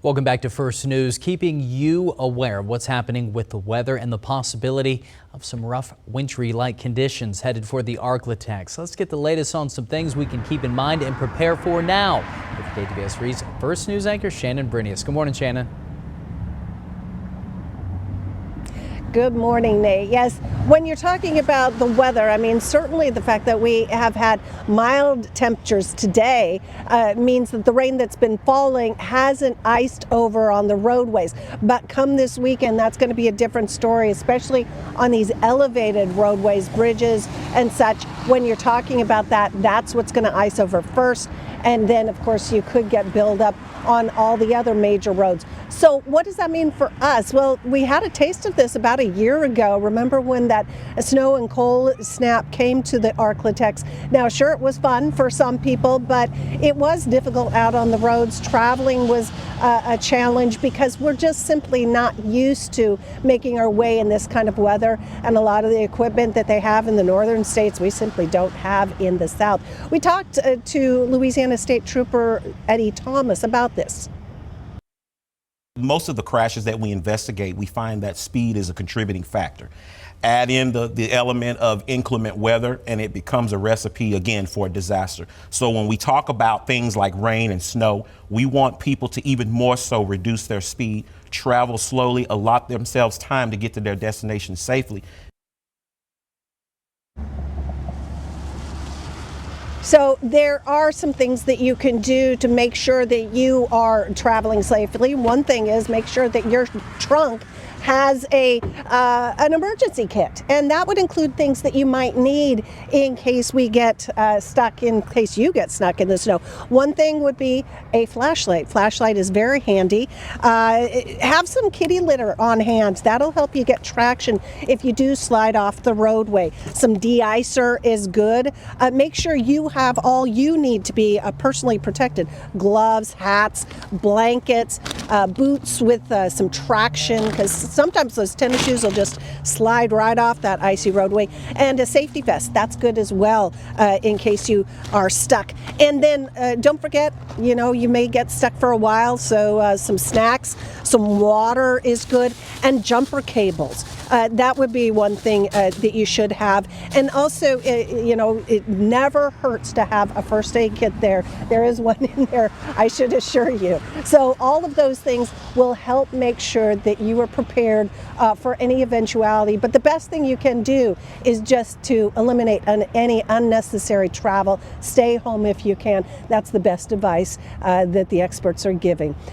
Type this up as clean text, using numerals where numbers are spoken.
Welcome back to First News, keeping you aware of what's happening with the weather and the possibility of some rough wintry-like conditions headed for the Arklatex. Let's get the latest on some things we can keep in mind and prepare for now with KTVS 3's First News anchor Shannon Brinius. Good morning, Shannon. Good morning, Nate. Yes, when you're talking about the weather, I mean, certainly the fact that we have had mild temperatures today means that the rain that's been falling hasn't iced over on the roadways. But come this weekend, that's going to be a different story, especially on these elevated roadways, bridges and such. When you're talking about that, that's what's going to ice over first. And then, of course, you could get buildup on all the other major roads. So what does that mean for us? Well, we had a taste of this about a year ago. Remember when that snow and cold snap came to the Arklatex? Now, sure, it was fun for some people, but it was difficult out on the roads. Traveling was a challenge because we're just simply not used to making our way in this kind of weather. And a lot of the equipment that they have in the northern states, we simply don't have in the south. We talked to Louisiana State Trooper Eddie Thomas about this. Most of the crashes that we investigate, we find that speed is a contributing factor. Add in the element of inclement weather and it becomes a recipe again for a disaster. So when we talk about things like rain and snow, we want people to even more so reduce their speed, travel slowly, allot themselves time to get to their destination safely. So there are some things that you can do to make sure that you are traveling safely. One thing is make sure that your trunk has an emergency kit, and that would include things that you might need in case we get stuck, in case you get stuck in the snow. One thing would be a flashlight. Flashlight is very handy. Have some kitty litter on hand. That'll help you get traction if you do slide off the roadway. Some de-icer is good. Make sure you have all you need to be personally protected. Gloves, hats, blankets, boots with some traction, because sometimes those tennis shoes will just slide right off that icy roadway. And a safety vest, that's good as well in case you are stuck. And then don't forget, you know, you may get stuck for a while, so some snacks, some water is good, and jumper cables. That would be one thing that you should have. And also, you know, it never hurts to have a first aid kit there. There is one in there, I should assure you. So all of those things will help make sure that you are prepared for any eventuality. But the best thing you can do is just to eliminate any unnecessary travel. Stay home if you can. That's the best advice that the experts are giving.